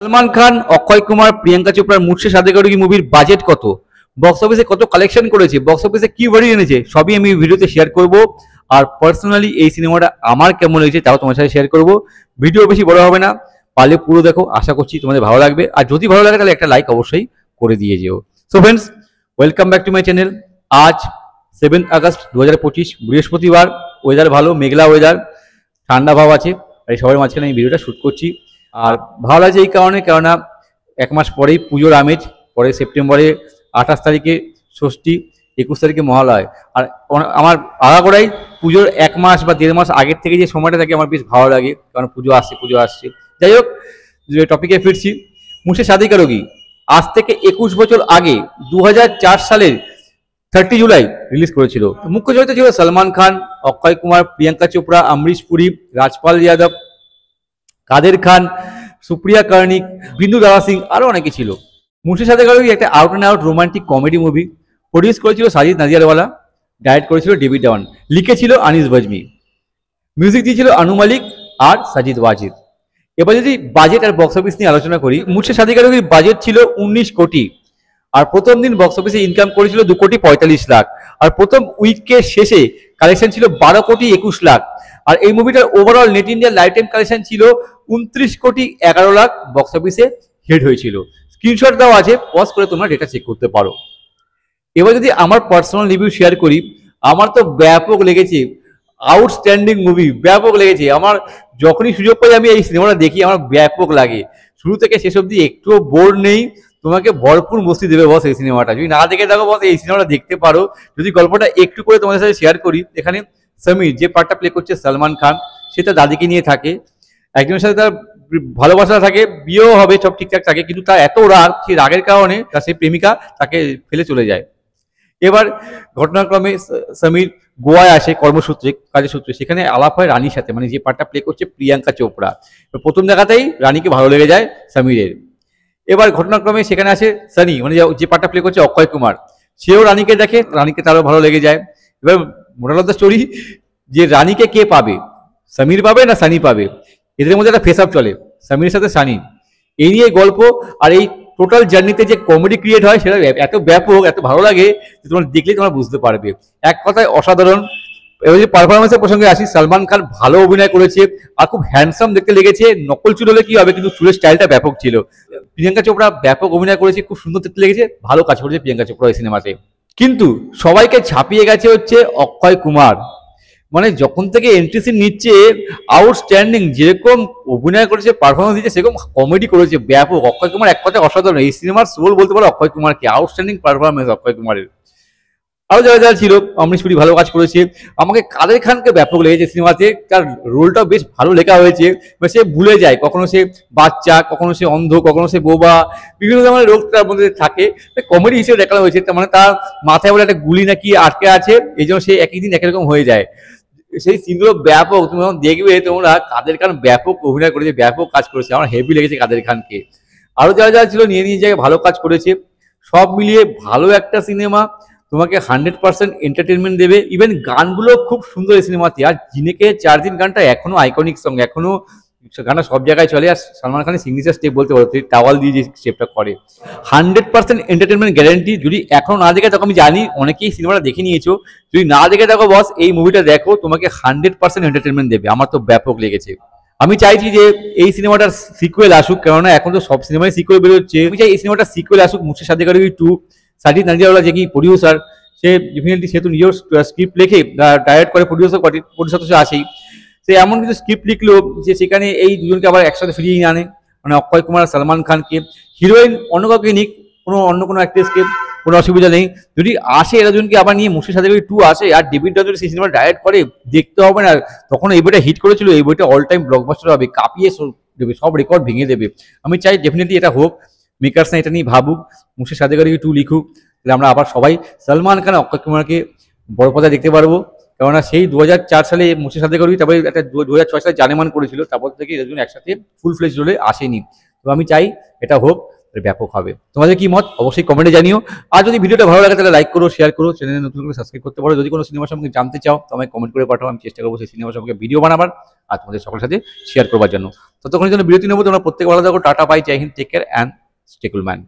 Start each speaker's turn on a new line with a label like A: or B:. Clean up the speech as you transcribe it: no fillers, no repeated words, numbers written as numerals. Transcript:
A: সলমান খান, অক্ষয় কুমার, প্রিয়াঙ্কা চোপড়ার মুর্শে সাদেগরি মুভির বাজেট কত, বক্স অফিসে কত কালেকশন করেছে, বক্স অফিসে কি বাড়ি এনেছে, সবই আমি ভিডিওতে শেয়ার করব। আর পার্সোনালি এই সিনেমাটা আমার কেমন লেগেছে তাও তোমার সাথে শেয়ার করব। ভিডিও বেশি বড় হবে না, পারলে পুরো দেখো, আশা করছি তোমাদের ভালো লাগবে। আর যদি ভালো লাগে তাহলে একটা লাইক অবশ্যই করে দিয়ে যেও। So friends, welcome back to my channel. আজ 7 আগস্ট 2025 বৃহস্পতিবার। ওয়েদার ভালো, মেঘলা ওয়েদার, ঠান্ডা ভাব আছে। আর সবার মাঝখানে আমি ভিডিওটা শ্যুট করছি। আর ভালো লাগছে এই কারণে, কেননা এক মাস পরেই পুজোর আমেজ। পরে সেপ্টেম্বরে 28 তারিখে ষষ্ঠী, 21 তারিখে মহালয়। আর আমার আগাগোড়াই পুজোর এক মাস বা 1.5 মাস আগের থেকে যে সময়টা থাকে আমার বেশ ভালো লাগে, কারণ পুজো আসছে। যাই হোক, যে টপিকে ফিরছি, মুর্শে শাদি কারোগি আজ থেকে 21 বছর আগে 2004 সালের 30 জুলাই রিলিজ করেছিল। মুখ্য চরিত্রে ছিল সলমান খান, অক্ষয় কুমার, প্রিয়াঙ্কা চোপড়া, অমরিশ পুরী, রাজপাল যাদব, কাদের খান, সুপ্রিয়া কার্নিক, বিন্দু দারা সিং, আরো অনেকে ছিল। মুর্শে সাদেগরি একটা out and out romantic comedy movie. Produce করেছিল সাজিদ নাজিয়ারওয়ালা, ডাইরেক্ট করেছিল ডেভিড দেওয়ান, লিখেছিল আনিস বাজমি, মিউজিক দিয়েছিল আনু মালিক আর সাজিদ ওয়াজিদ। এবার যদি বাজেট আর বক্স অফিস নিয়ে আলোচনা করি, মুর্শে সাদেগরির বাজেট ছিল 19 কোটি। আর প্রথম দিন বক্স অফিসে ইনকাম করেছিল 2,45,00,000। আর প্রথম উইকের শেষে কালেকশন ছিল 12,21,00,000। আর এই মুভিটার overall net India life time collection ছিল 29,11,00,000। বক্স অফিসে হিট হয়েছিল। স্ক্রিনশট দেওয়া আছে, পজ করে তোমরা ডেটা চেক করতে পারো। এবার যদি আমার পার্সোনাল রিভিউ শেয়ার করি, আমার তো ব্যাপক লেগেছে, আউটস্ট্যান্ডিং মুভি, ব্যাপক লেগেছে আমার। যখনই সুযোগ পাই আমি এই সিনেমাটা দেখি, আমার ব্যাপক লাগে। শুরু থেকে শেষ অবধি একটুও বোর নেই। তোমাকে ভরপুর মস্তি দেবে বস এই সিনেমাটা। যদি না দেখে থাকো বস, এই সিনেমাটা দেখতে পারো। যদি গল্পটা একটু করে তোমাদের সাথে শেয়ার করি, এখানে সমীর যে পার্টটা প্লে করছে সলমান খান, সে তার দাদিকে নিয়ে থাকে। একজনের সাথে তার ভালোবাসা থাকে, বিয়েও হবে, সব ঠিকঠাক থাকে, কিন্তু তার এত রাগ, সেই রাগের কারণে তার সেই প্রেমিকা তাকে ফেলে চলে যায়। এবার ঘটনাক্রমে সমীর গোয়ায় আসে কর্মসূত্রে, কাজের সূত্রে। সেখানে আলাপ হয় রানীর সাথে, মানে যে পার্টটা প্লে করছে প্রিয়াঙ্কা চোপড়া। প্রথম দেখাতেই রানীকে ভালো লেগে যায় সমীরের। এবার ঘটনাক্রমে সেখানে আসে সানি, মানে যে পার্টটা প্লে করছে অক্ষয় কুমার, সেও রানীকে দেখে, রানীকে তারও ভালো লেগে যায়। এবার মোরাল অফ দ্য স্টোরি, যে রানীকে কে পাবে, সমীর পাবে না সানি পাবে, এদের মধ্যে একটা ফেস আপ চলে, সমীরের সাথে সানি। এই নিয়ে গল্প। আর এই টোটাল জার্নিতে যে কমেডি ক্রিয়েট হয় সেটা এত ব্যাপক, এত ভালো লাগে যে তোমার দেখলেই তোমরা বুঝতে পারবে। এক কথায় অসাধারণ। এবার যে পারফরমেন্সের প্রসঙ্গে আসি, সলমান খান ভালো অভিনয় করেছে আর খুব হ্যান্ডসাম দেখতে লেগেছে। নকল চুল হলে কি হবে, কিন্তু চুলের স্টাইলটা ব্যাপক ছিল। প্রিয়াঙ্কা চোপড়া ব্যাপক অভিনয় করেছে, খুব সুন্দর দেখতে লেগেছে, ভালো কাজ করেছে প্রিয়াঙ্কা চোপড়া এই সিনেমাতে। কিন্তু সবাইকে ছাপিয়ে গেছে হচ্ছে অক্ষয় কুমার। মানে যখন থেকে এন্ট্রি সিন নিচ্ছে, আউটস্ট্যান্ডিং, যেরকম অভিনয় করেছে, পারফরমেন্স দিচ্ছে, সেরকম কমেডি করেছে ব্যাপক। অক্ষয় কুমার এক কথায় অসাধারণ। এই সিনেমার সোল বলতে পারো অক্ষয় কুমারকে, আউটস্ট্যান্ডিং পারফরমেন্স অক্ষয় কুমারের। আরো যারা যারা ছিল, অমরিশ পুরী ভালো কাজ করেছে। আমাকে কাদের খানকে ব্যাপক লেগেছে সিনেমাতে, তার রোলটাও বেশ ভালো লেখা হয়েছে। সে ভুলে যায়, কখনো সে বাচ্চা, কখনো সে অন্ধ, কখনো সে বোবা, বিভিন্ন ধরনের রোগ তার মধ্যে থাকে। কমেডি হিসেবে দেখানো হয়েছে। তার মানে তার মাথায় বলে একটা গুলি নাকি আটকে আছে, এই জন্য সে একই দিন একই রকম হয়ে যায়। সেই সিনগুলো ব্যাপক, তুমি যখন দেখবে তোমরা, কাদের খান ব্যাপক অভিনয় করেছে, ব্যাপক কাজ করেছে। আমার হেভি লেগেছে কাদের খানকে। আরো যারা যারা ছিল নিয়ে নিয়ে জায়গায় ভালো কাজ করেছে। সব মিলিয়ে ভালো একটা সিনেমা, তোমাকে 100% এন্টারটেনমেন্ট দেবে। ইভেন গানগুলো খুব সুন্দর এই সিনেমাতে। আর জিনেকে 4 দিন গানটা এখনো আইকনিক সং, এখনো গানটা সব জায়গায় চলে। আর সলমান খানের সিগনেচার স্টেপ বলতে পারো, টাওয়াল দিয়ে যে স্টেপটা করে, 100% এন্টারটেনমেন্ট গ্যারান্টি। যদি এখনো না দেখে থাকো, আমি জানি অনেকেই সিনেমাটা দেখে নিয়েছো, যদি না দেখে থাকো বস, এই মুভিটা দেখো, তোমাকে 100% এন্টারটেনমেন্ট দেবে। আমার তো ব্যাপক লেগেছে। আমি চাইছি যে এই সিনেমাটার সিকুয়েল আসুক, কেননা এখন তো সব সিনেমায় সিকুয়েল বেরোচ্ছে। আমি চাই এই সিনেমাটার সিকুয়েল আসুক, মুর্শে সাদেগরি 2। সাজিদ নাজিয়ারওয়ালা যে কি প্রডিউসার, সে ডেফিনেটলি, সে তো নিজের স্ক্রিপ্ট লেখে, ডাইরেক্ট করে, প্রডিউসার তো সে আসেই। সে এমন কিছু স্ক্রিপ্ট লিখলো যে সেখানে এই দুজনকে আবার একসাথে ফিরিয়ে নিয়ে আনে, মানে অক্ষয় কুমার, সলমান খানকে। হিরোইন অন্য কাউকে নিক, অন্য কোনো অ্যাক্ট্রেসকে, কোনো অসুবিধা নেই। যদি আসে এরা দুজনকে আবার নিয়ে, মুর্শে সাদেগরি 2 আসে, আর ডেভিড যদি সেই সিনেমা ডাইরেক্ট করে, দেখতে হবে না। তখন এই বইটা হিট করেছিল, এই বইটা অল টাইম ব্লকবাস্টার হবে, কাঁপিয়ে দেবে, সব রেকর্ড ভেঙে দেবে। আমি চাই ডেফিনেটলি এটা হোক, মেকার্স না এটা নিয়ে ভাবুক, মুর্শে সাদেগরি 2 লিখুক, তাহলে আমরা আবার সবাই সলমান খান, অক্ষয় কুমারকে বড় পর্দায় দেখতে পারবো। কেননা সেই 2004 সালে মুর্শে সাদেগরি, তারপরে একটা 2006 সালে জানেমান করেছিল, তারপর থেকে এর জন্য একসাথে ফুল ফ্লেজ রোলে আসেনি। তো আমি চাই এটা হোক। ব্যাপক হবে। তোমাদের কি মত অবশ্যই কমেন্টে জানিও। আর যদি ভিডিওটা ভালো লাগে তাহলে লাইক করো, শেয়ার করো, চ্যানেলে নতুন করে সাবস্ক্রাইব করতে পারো। যদি কোনো সিনেমা সম্পর্কে জানতে চাও তো আমায় কমেন্ট করে পাঠাও, আমি চেষ্টা করবো সেই সিনেমা সম্পর্কে ভিডিও বানাবার আর তোমাদের সকলের সাথে শেয়ার করবার জন্য। ততক্ষণের জন্য বিরতি নেবো। তোমরা প্রত্যেকে ভালো থাকো। টাটা, বাই, জয় হিন্দ, take care and stay cool man.